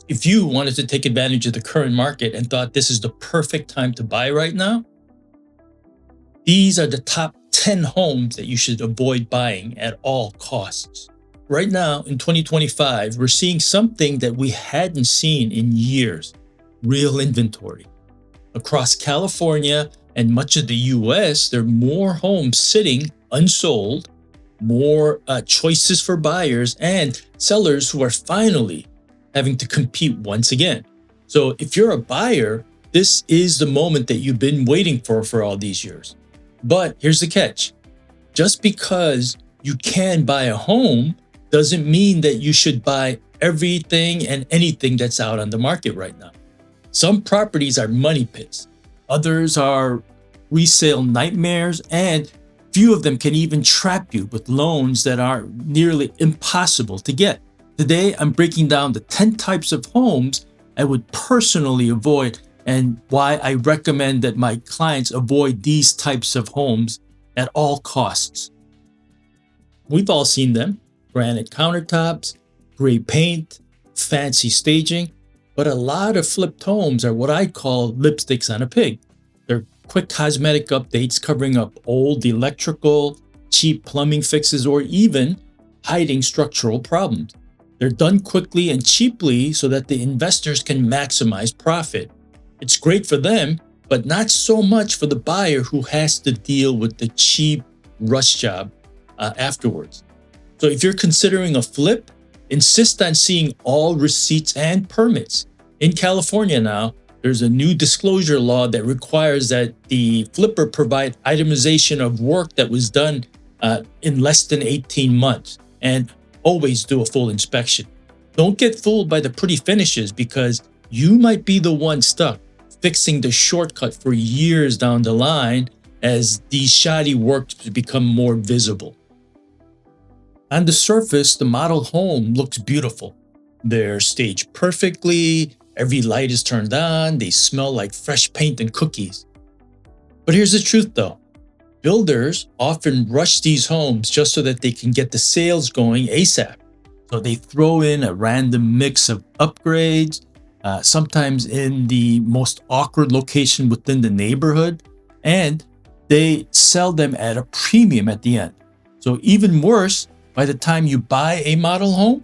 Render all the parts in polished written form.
If you wanted to take advantage of the current market and thought this is the perfect time to buy right now, these are the top 10 homes that you should avoid buying at all costs. Right now, in 2025, we're seeing something that we hadn't seen in years: real inventory. Across California and much of the US, there are more homes sitting unsold, more choices for buyers, and sellers who are finally having to compete once again. So if you're a buyer, this is the moment that you've been waiting for all these years. But here's the catch. Just because you can buy a home doesn't mean that you should buy everything and anything that's out on the market right now. Some properties are money pits. Others are resale nightmares, and few of them can even trap you with loans that are nearly impossible to get. Today, I'm breaking down the 10 types of homes I would personally avoid and why I recommend that my clients avoid these types of homes at all costs. We've all seen them: granite countertops, gray paint, fancy staging, but a lot of flipped homes are what I call lipsticks on a pig. They're quick cosmetic updates covering up old electrical, cheap plumbing fixes, or even hiding structural problems. They're done quickly and cheaply so that the investors can maximize profit. It's great for them, but not so much for the buyer who has to deal with the cheap rush job afterwards. So if you're considering a flip, insist on seeing all receipts and permits. In California now, there's a new disclosure law that requires that the flipper provide itemization of work that was done in less than 18 months and always do a full inspection. Don't get fooled by the pretty finishes, because you might be the one stuck fixing the shortcut for years down the line as these shoddy works become more visible. On the surface, the model home looks beautiful. They're staged perfectly, every light is turned on, they smell like fresh paint and cookies. But here's the truth though. Builders often rush these homes just so that they can get the sales going ASAP. So they throw in a random mix of upgrades, sometimes in the most awkward location within the neighborhood, and they sell them at a premium at the end. So even worse, by the time you buy a model home,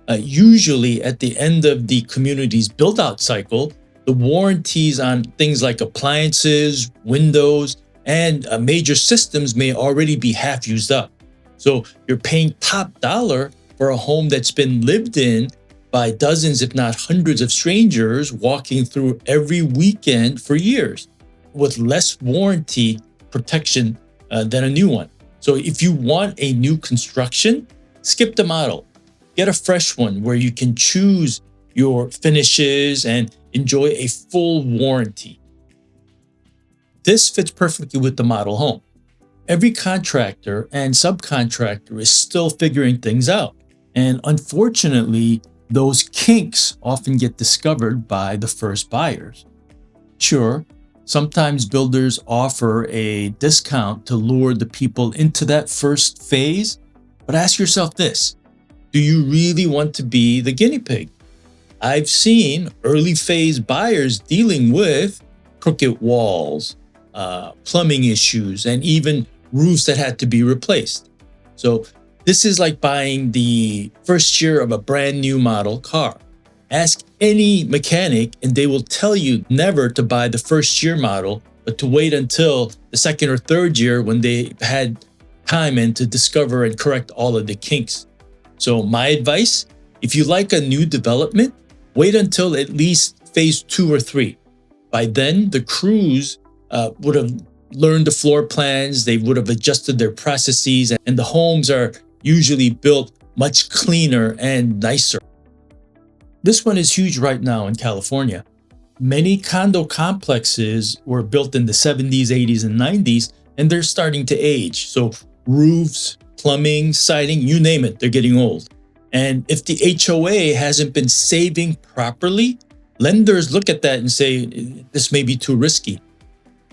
usually at the end of the community's build-out cycle, the warranties on things like appliances, windows, and major systems may already be half used up. So you're paying top dollar for a home that's been lived in by dozens, if not hundreds of strangers walking through every weekend for years, with less warranty protection than a new one. So if you want a new construction, skip the model. Get a fresh one where you can choose your finishes and enjoy a full warranty. This fits perfectly with the model home. Every contractor and subcontractor is still figuring things out. And unfortunately, those kinks often get discovered by the first buyers. Sure, sometimes builders offer a discount to lure the people into that first phase, but ask yourself this: do you really want to be the guinea pig? I've seen early phase buyers dealing with crooked walls, plumbing issues, and even roofs that had to be replaced. So this is like buying the first year of a brand new model car. Ask any mechanic and they will tell you never to buy the first year model, but to wait until the second or third year when they had time and to discover and correct all of the kinks. So my advice, if you like a new development, wait until at least phase 2 or 3. By then, the crews would have learned the floor plans, they would have adjusted their processes, and the homes are usually built much cleaner and nicer. This one is huge right now in California. Many condo complexes were built in the 70s, 80s, and 90s, and they're starting to age. So roofs, plumbing, siding, you name it, they're getting old. And if the HOA hasn't been saving properly, lenders look at that and say, this may be too risky.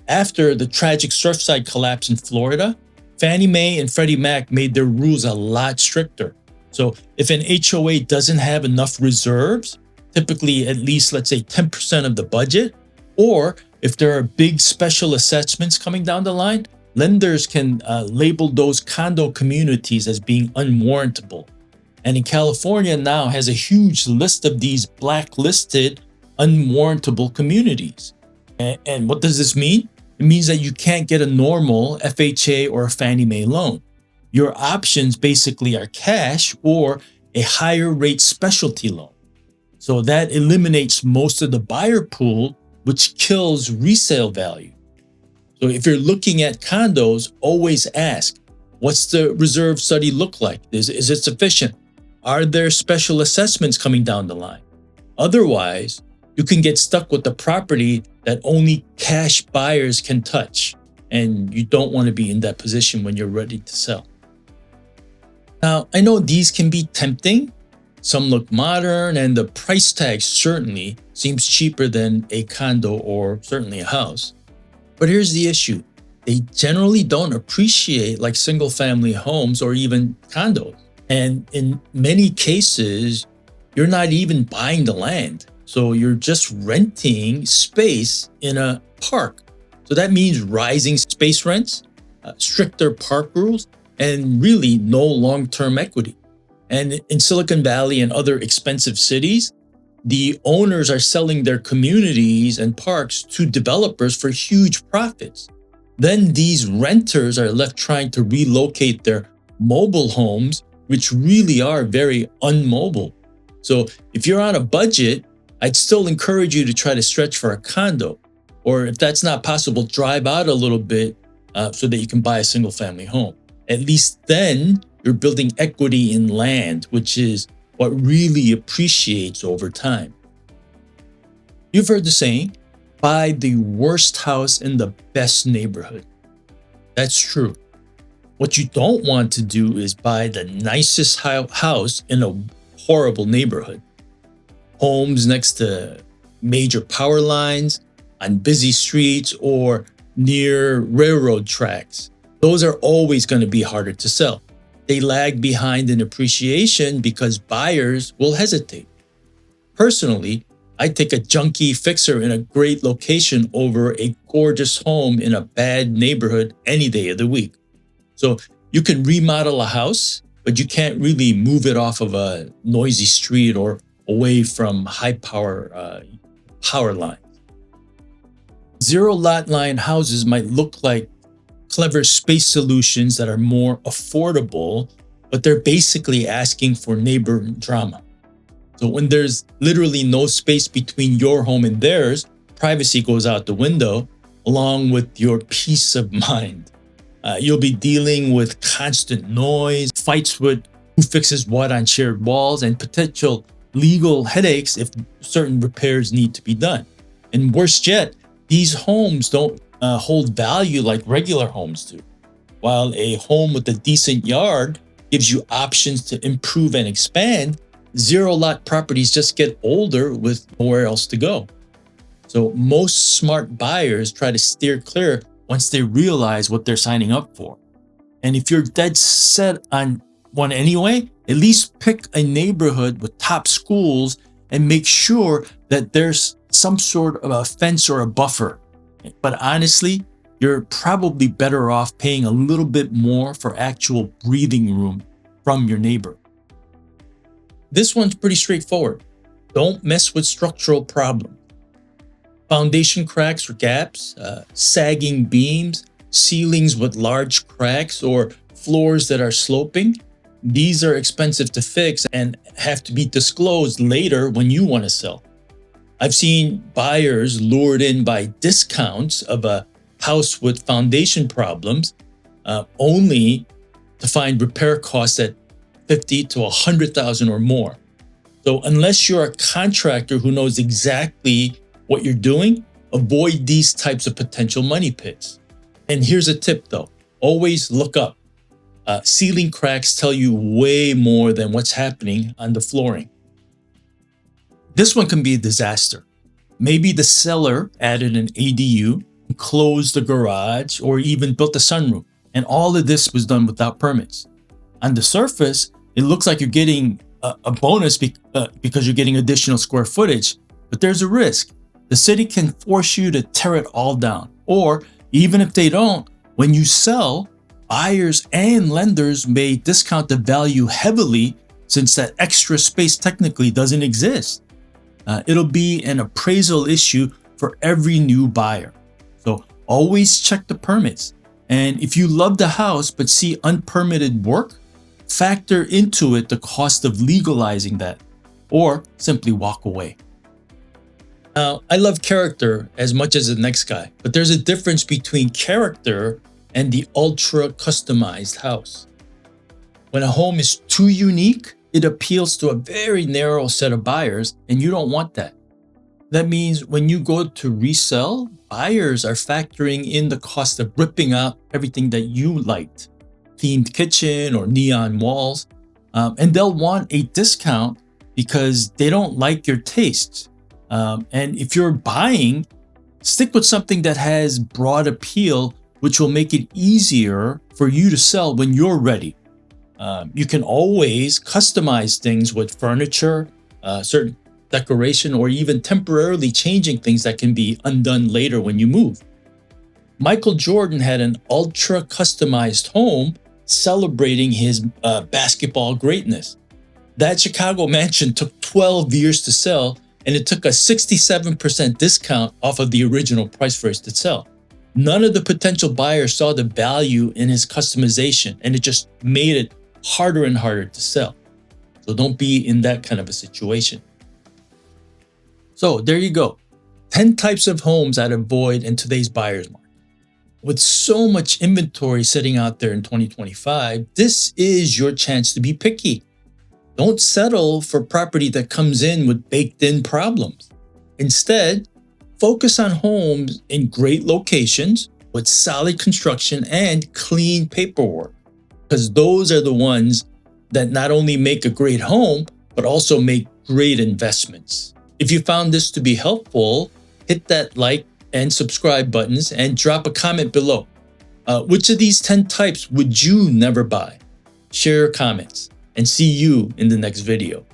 After the tragic Surfside collapse in Florida, Fannie Mae and Freddie Mac made their rules a lot stricter. So if an HOA doesn't have enough reserves, typically at least, let's say, 10% of the budget. Or if there are big special assessments coming down the line, lenders can label those condo communities as being unwarrantable. And in California now has a huge list of these blacklisted unwarrantable communities. And what does this mean? It means that you can't get a normal FHA or a Fannie Mae loan. Your options basically are cash or a higher rate specialty loan. So that eliminates most of the buyer pool, which kills resale value. So if you're looking at condos, always ask, what's the reserve study look like? Is it sufficient? Are there special assessments coming down the line? Otherwise, you can get stuck with the property that only cash buyers can touch. And you don't want to be in that position when you're ready to sell. Now, I know these can be tempting. Some look modern, and the price tag certainly seems cheaper than a condo or certainly a house. But here's the issue. They generally don't appreciate like single family homes or even condos. And in many cases, you're not even buying the land. So you're just renting space in a park. So that means rising space rents, stricter park rules, and really no long-term equity. And in Silicon Valley and other expensive cities, the owners are selling their communities and parks to developers for huge profits. Then these renters are left trying to relocate their mobile homes, which really are very unmobile. So if you're on a budget, I'd still encourage you to try to stretch for a condo. Or if that's not possible, drive out a little bit so that you can buy a single family home. At least then you're building equity in land, which is what really appreciates over time. You've heard the saying, buy the worst house in the best neighborhood. That's true. What you don't want to do is buy the nicest house in a horrible neighborhood. Homes next to major power lines, on busy streets, or near railroad tracks. Those are always going to be harder to sell. They lag behind in appreciation because buyers will hesitate. Personally, I'd take a junky fixer in a great location over a gorgeous home in a bad neighborhood any day of the week. So you can remodel a house, but you can't really move it off of a noisy street or away from high power lines. Zero lot line houses might look like clever space solutions that are more affordable, but they're basically asking for neighbor drama. So when there's literally no space between your home and theirs, privacy goes out the window, along with your peace of mind. You'll be dealing with constant noise, fights with who fixes what on shared walls, and potential legal headaches if certain repairs need to be done. And worse yet, these homes don't hold value like regular homes do. While a home with a decent yard gives you options to improve and expand, zero lot properties just get older with nowhere else to go. So most smart buyers try to steer clear once they realize what they're signing up for. And if you're dead set on one anyway, at least pick a neighborhood with top schools and make sure that there's some sort of a fence or a buffer. But honestly, you're probably better off paying a little bit more for actual breathing room from your neighbor. This one's pretty straightforward. Don't mess with structural problems. Foundation cracks or gaps, sagging beams, ceilings with large cracks, or floors that are sloping. These are expensive to fix and have to be disclosed later when you want to sell. I've seen buyers lured in by discounts of a house with foundation problems, only to find repair costs at $50,000 to $100,000 or more. So unless you're a contractor who knows exactly what you're doing, avoid these types of potential money pits. And here's a tip though, always look up. Ceiling cracks tell you way more than what's happening on the flooring. This one can be a disaster. Maybe the seller added an ADU, closed the garage, or even built a sunroom. And all of this was done without permits. On the surface, it looks like you're getting a bonus because you're getting additional square footage, but there's a risk. The city can force you to tear it all down. Or even if they don't, when you sell, buyers and lenders may discount the value heavily since that extra space technically doesn't exist. It'll be an appraisal issue for every new buyer. So always check the permits. And if you love the house but see unpermitted work, factor into it the cost of legalizing that, or simply walk away. Now, I love character as much as the next guy, but there's a difference between character and the ultra customized house. When a home is too unique, it appeals to a very narrow set of buyers, and you don't want that. That means when you go to resell, buyers are factoring in the cost of ripping out everything that you liked, themed kitchen or neon walls, and they'll want a discount because they don't like your tastes. And if you're buying, stick with something that has broad appeal, which will make it easier for you to sell when you're ready. You can always customize things with furniture, certain decoration, or even temporarily changing things that can be undone later when you move. Michael Jordan had an ultra customized home celebrating his basketball greatness. That Chicago mansion took 12 years to sell, and it took a 67% discount off of the original price for it to sell. None of the potential buyers saw the value in his customization, and it just made it harder and harder to sell. So don't be in that kind of a situation. So there you go. 10 types of homes I'd avoid in today's buyer's market. With so much inventory sitting out there in 2025, this is your chance to be picky. Don't settle for property that comes in with baked-in problems. Instead, focus on homes in great locations with solid construction and clean paperwork, because those are the ones that not only make a great home, but also make great investments. If you found this to be helpful, hit that like and subscribe buttons and drop a comment below. Which of these 10 types would you never buy? Share your comments and see you in the next video.